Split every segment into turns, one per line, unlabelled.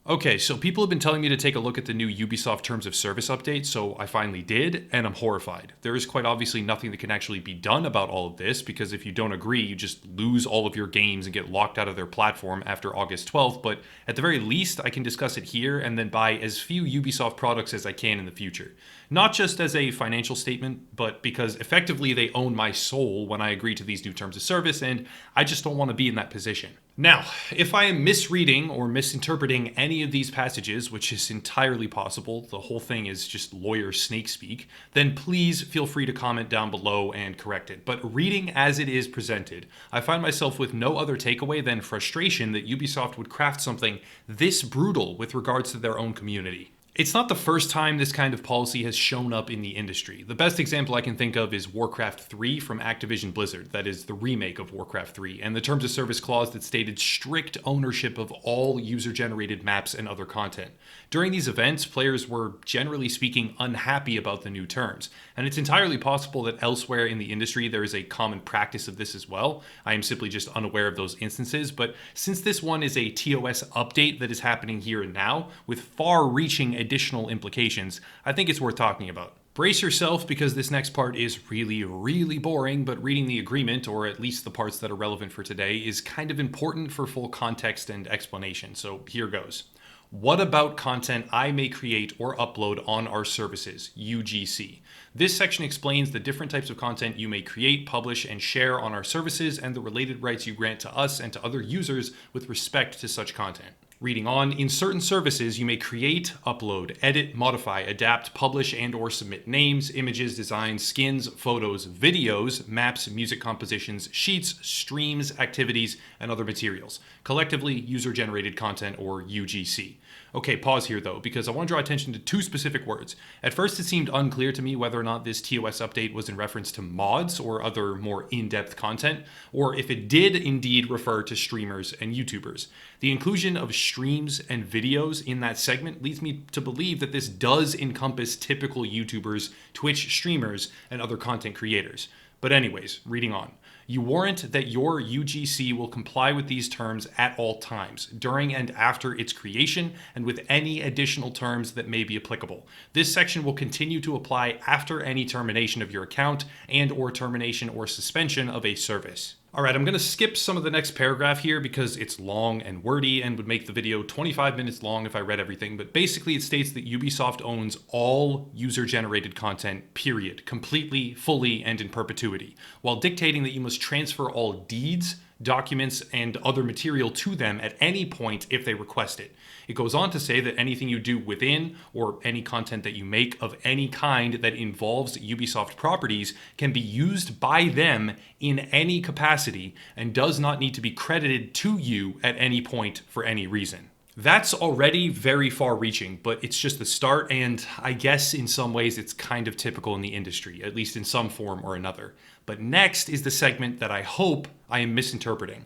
Okay, so people have been telling me to take a look at the new Ubisoft Terms of Service update, so I finally did, and I'm horrified. There is quite obviously nothing that can actually be done about all of this, because if you don't agree, you just lose all of your games and get locked out of their platform after August 12th, but at the very least, I can discuss it here and then buy as few Ubisoft products as I can in the future. Not just as a financial statement, but because effectively they own my soul when I agree to these new Terms of Service, and I just don't want to be in that position. Now, if I am misreading or misinterpreting any of these passages, which is entirely possible, the whole thing is just lawyer snake speak, then please feel free to comment down below and correct it. But reading as it is presented, I find myself with no other takeaway than frustration that Ubisoft would craft something this brutal with regards to their own community. It's not the first time this kind of policy has shown up in the industry. The best example I can think of is Warcraft 3 from Activision Blizzard, that is the remake of Warcraft 3, and the Terms of Service clause that stated strict ownership of all user-generated maps and other content. During these events, players were, generally speaking, unhappy about the new terms, and it's entirely possible that elsewhere in the industry there is a common practice of this as well. I am simply just unaware of those instances, but since this one is a TOS update that is happening here and now, with far-reaching additional implications, I think it's worth talking about. Brace yourself because this next part is really boring, but reading the agreement, or at least the parts that are relevant for today, is kind of important for full context and explanation, so here goes. What about content I may create or upload on our services, UGC? This section explains the different types of content you may create, publish, and share on our services and the related rights you grant to us and to other users with respect to such content. Reading on, in certain services, you may create, upload, edit, modify, adapt, publish, and or submit names, images, designs, skins, photos, videos, maps, music compositions, sheets, streams, activities, and other materials. Collectively, user-generated content, or UGC. Okay, pause here though, because I want to draw attention to two specific words. At first, it seemed unclear to me whether or not this TOS update was in reference to mods or other more in-depth content, or if it did indeed refer to streamers and YouTubers. The inclusion of streams and videos in that segment leads me to believe that this does encompass typical YouTubers, Twitch streamers, and other content creators. But anyways, reading on. You warrant that your UGC will comply with these terms at all times, during and after its creation, and with any additional terms that may be applicable. This section will continue to apply after any termination of your account and or termination or suspension of a service. Alright, I'm going to skip some of the next paragraph here because it's long and wordy and would make the video 25 minutes long if I read everything, but basically it states that Ubisoft owns all user-generated content, period, completely, fully, and in perpetuity, while dictating that you must transfer all deeds, documents, and other material to them at any point if they request it. It goes on to say that anything you do within, or any content that you make of any kind that involves Ubisoft properties, can be used by them in any capacity and does not need to be credited to you at any point for any reason. That's already very far-reaching, but it's just the start, and I guess in some ways it's kind of typical in the industry, at least in some form or another. But next is the segment that I hope I am misinterpreting.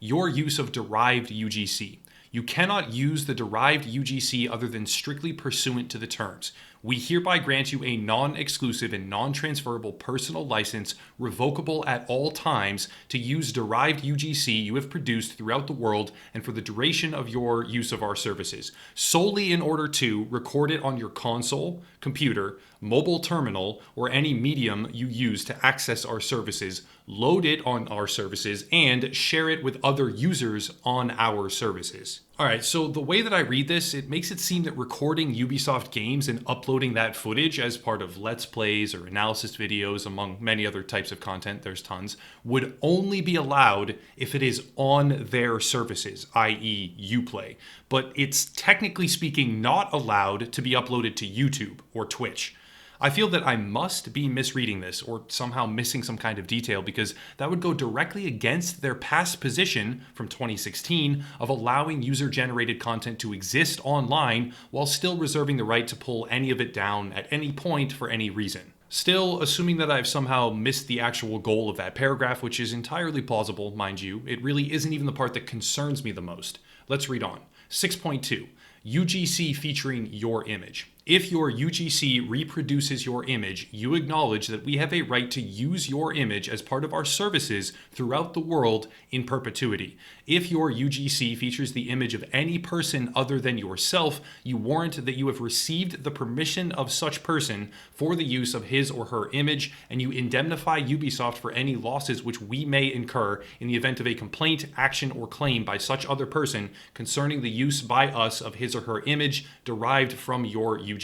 Your use of derived UGC. You cannot use the derived UGC other than strictly pursuant to the terms. We hereby grant you a non-exclusive and non-transferable personal license, revocable at all times, to use derived UGC you have produced throughout the world and for the duration of your use of our services, solely in order to record it on your console, computer, mobile terminal, or any medium you use to access our services, load it on our services, and share it with other users on our services. Alright, so the way that I read this, it makes it seem that recording Ubisoft games and uploading that footage as part of Let's Plays or analysis videos, among many other types of content, there's tons, would only be allowed if it is on their services, i.e. Uplay. But it's technically speaking not allowed to be uploaded to YouTube or Twitch. I feel that I must be misreading this or somehow missing some kind of detail because that would go directly against their past position from 2016 of allowing user-generated content to exist online while still reserving the right to pull any of it down at any point for any reason. Still, assuming that I've somehow missed the actual goal of that paragraph, which is entirely plausible, mind you, it really isn't even the part that concerns me the most. Let's read on. 6.2. UGC featuring your image. If your UGC reproduces your image, you acknowledge that we have a right to use your image as part of our services throughout the world in perpetuity. If your UGC features the image of any person other than yourself, you warrant that you have received the permission of such person for the use of his or her image, and you indemnify Ubisoft for any losses which we may incur in the event of a complaint, action, or claim by such other person concerning the use by us of his or her image derived from your UGC.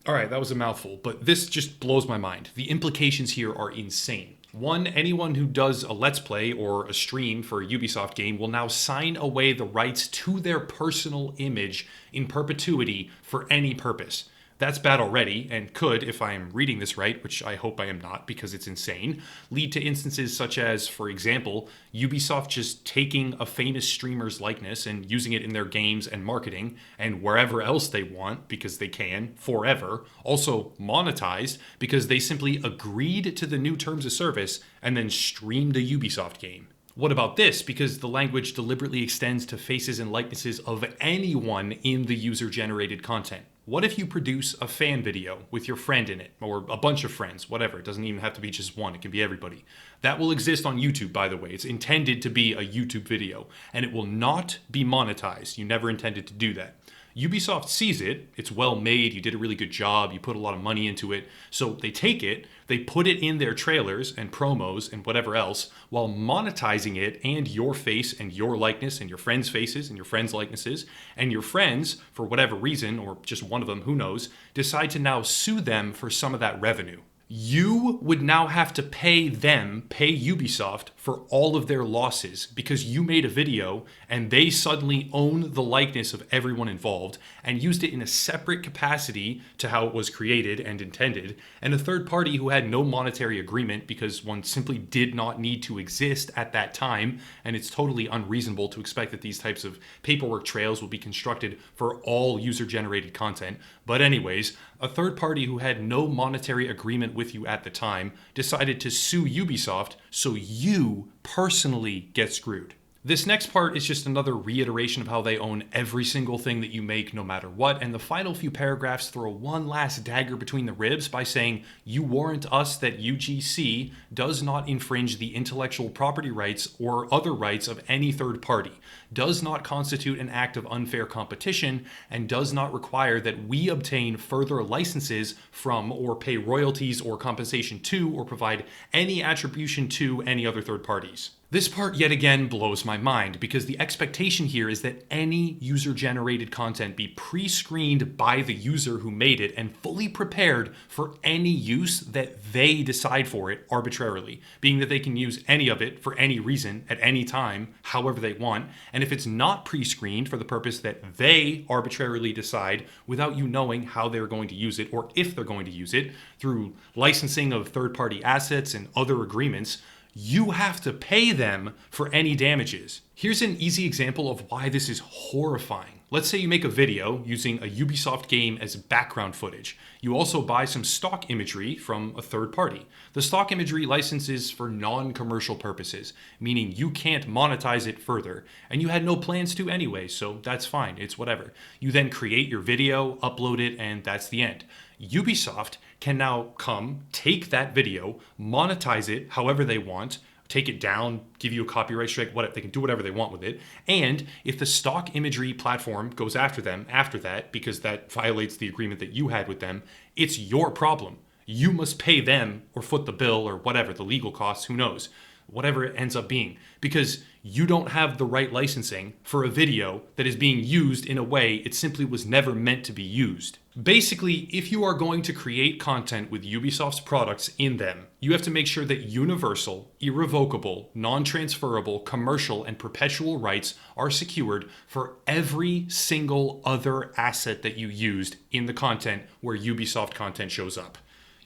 All right, that was a mouthful, but this just blows my mind. The implications here are insane. One, anyone who does a Let's Play or a stream for a Ubisoft game will now sign away the rights to their personal image in perpetuity for any purpose. That's bad already, and could, if I am reading this right, which I hope I am not because it's insane, lead to instances such as, for example, Ubisoft just taking a famous streamer's likeness and using it in their games and marketing, and wherever else they want, because they can, forever, also monetized, because they simply agreed to the new terms of service and then streamed a Ubisoft game. What about this? Because the language deliberately extends to faces and likenesses of anyone in the user-generated content. What if you produce a fan video with your friend in it, or a bunch of friends, whatever. It doesn't even have to be just one, it can be everybody. That will exist on YouTube, by the way. It's intended to be a YouTube video, and it will not be monetized. You never intended to do that. Ubisoft sees it, it's well made, you did a really good job, you put a lot of money into it, so they take it, they put it in their trailers and promos and whatever else, while monetizing it and your face and your likeness and your friends' faces and your friends' likenesses, and your friends, for whatever reason, or just one of them, who knows, decide to now sue them for some of that revenue. You would now have to pay Ubisoft for all of their losses because you made a video and they suddenly own the likeness of everyone involved and used it in a separate capacity to how it was created and intended, and a third party who had no monetary agreement because one simply did not need to exist at that time, and it's totally unreasonable to expect that these types of paperwork trails will be constructed for all user-generated content. But anyways, a third party who had no monetary agreement with you at the time decided to sue Ubisoft, so you personally get screwed. This next part is just another reiteration of how they own every single thing that you make no matter what, and the final few paragraphs throw one last dagger between the ribs by saying, you warrant us that UGC does not infringe the intellectual property rights or other rights of any third party, does not constitute an act of unfair competition, and does not require that we obtain further licenses from or pay royalties or compensation to or provide any attribution to any other third parties. This part yet again blows my mind because the expectation here is that any user-generated content be pre-screened by the user who made it and fully prepared for any use that they decide for it arbitrarily, being that they can use any of it for any reason at any time, however they want, and if it's not pre-screened for the purpose that they arbitrarily decide without you knowing how they're going to use it or if they're going to use it through licensing of third-party assets and other agreements, you have to pay them for any damages. Here's an easy example of why this is horrifying. Let's say you make a video using a Ubisoft game as background footage. You also buy some stock imagery from a third party. The stock imagery license is for non-commercial purposes, meaning you can't monetize it further, and you had no plans to anyway, so that's fine, it's whatever. You then create your video, upload it, and that's the end. Ubisoft can now come, take that video, monetize it however they want, take it down, give you a copyright strike, whatever, they can do whatever they want with it. And if the stock imagery platform goes after them after that, because that violates the agreement that you had with them, it's your problem. You must pay them or foot the bill or whatever, the legal costs, who knows, whatever it ends up being, because you don't have the right licensing for a video that is being used in a way it simply was never meant to be used. Basically, if you are going to create content with Ubisoft's products in them, you have to make sure that universal, irrevocable, non-transferable, commercial, and perpetual rights are secured for every single other asset that you used in the content where Ubisoft content shows up.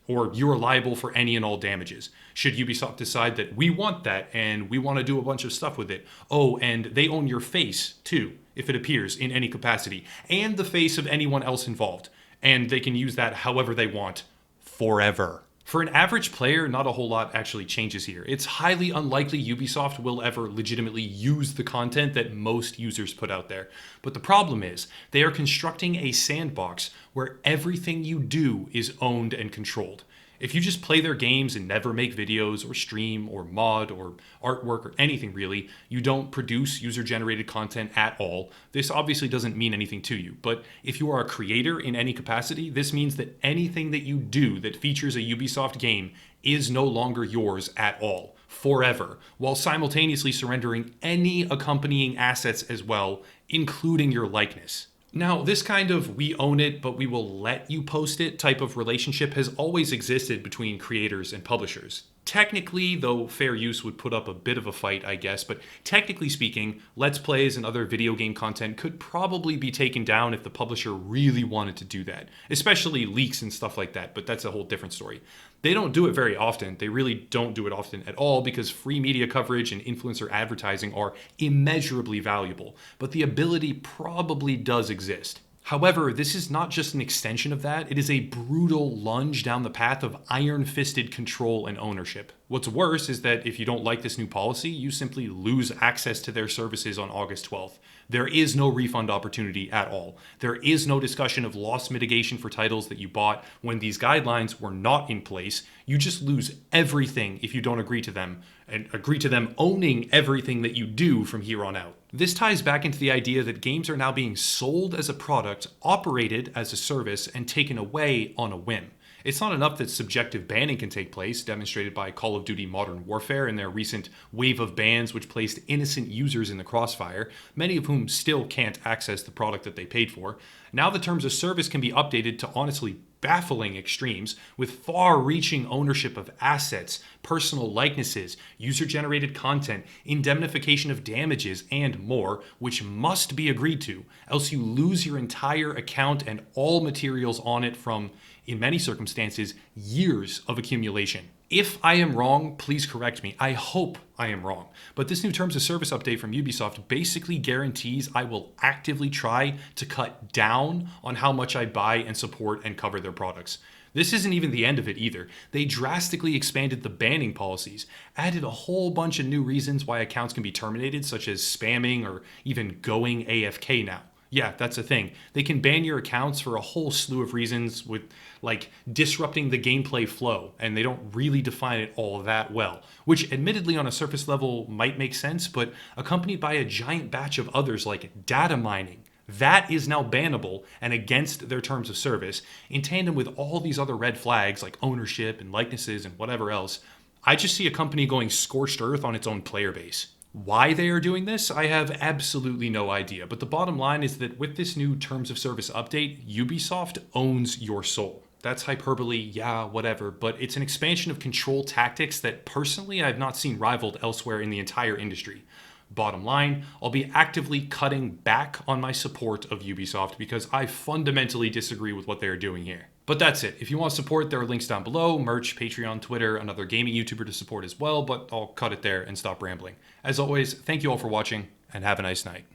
Or you are liable for any and all damages. Should Ubisoft decide that we want that and we want to do a bunch of stuff with it. Oh, and they own your face too, if it appears in any capacity, and the face of anyone else involved. And they can use that however they want, forever. For an average player, not a whole lot actually changes here. It's highly unlikely Ubisoft will ever legitimately use the content that most users put out there. But the problem is, they are constructing a sandbox where everything you do is owned and controlled. If you just play their games and never make videos or stream or mod or artwork or anything really, you don't produce user-generated content at all, this obviously doesn't mean anything to you. But if you are a creator in any capacity, this means that anything that you do that features a Ubisoft game is no longer yours at all, forever, while simultaneously surrendering any accompanying assets as well, including your likeness. Now, this kind of we own it, but we will let you post it type of relationship has always existed between creators and publishers. Technically, though fair use would put up a bit of a fight, I guess, but technically speaking, Let's Plays and other video game content could probably be taken down if the publisher really wanted to do that, especially leaks and stuff like that, but that's a whole different story. They don't do it very often. They really don't do it often at all because free media coverage and influencer advertising are immeasurably valuable, but the ability probably does exist. However, this is not just an extension of that, it is a brutal lunge down the path of iron-fisted control and ownership. What's worse is that if you don't like this new policy, you simply lose access to their services on August 12th. There is no refund opportunity at all. There is no discussion of loss mitigation for titles that you bought when these guidelines were not in place. You just lose everything if you don't agree to them, and agree to them owning everything that you do from here on out. This ties back into the idea that games are now being sold as a product, operated as a service, and taken away on a whim. It's not enough that subjective banning can take place, demonstrated by Call of Duty Modern Warfare and their recent wave of bans which placed innocent users in the crossfire, many of whom still can't access the product that they paid for. Now the terms of service can be updated to honestly baffling extremes, with far-reaching ownership of assets, personal likenesses, user-generated content, indemnification of damages, and more, which must be agreed to, else you lose your entire account and all materials on it from, in many circumstances, years of accumulation. If I am wrong, please correct me. I hope I am wrong. But this new terms of service update from Ubisoft basically guarantees I will actively try to cut down on how much I buy and support and cover their products. This isn't even the end of it either. They drastically expanded the banning policies, added a whole bunch of new reasons why accounts can be terminated, such as spamming or even going AFK now. Yeah, that's a thing. They can ban your accounts for a whole slew of reasons with like disrupting the gameplay flow, and they don't really define it all that well, which admittedly on a surface level might make sense, but accompanied by a giant batch of others like data mining. That is now bannable and against their terms of service, in tandem with all these other red flags like ownership and likenesses and whatever else. I just see a company going scorched earth on its own player base. Why they are doing this, I have absolutely no idea. But the bottom line is that with this new terms of service update, Ubisoft owns your soul. That's hyperbole, yeah, whatever, but it's an expansion of control tactics that personally I've not seen rivaled elsewhere in the entire industry. Bottom line, I'll be actively cutting back on my support of Ubisoft because I fundamentally disagree with what they're doing here. But that's it. If you want support, there are links down below, merch, Patreon, Twitter, another gaming YouTuber to support as well, but I'll cut it there and stop rambling. As always, thank you all for watching, and have a nice night.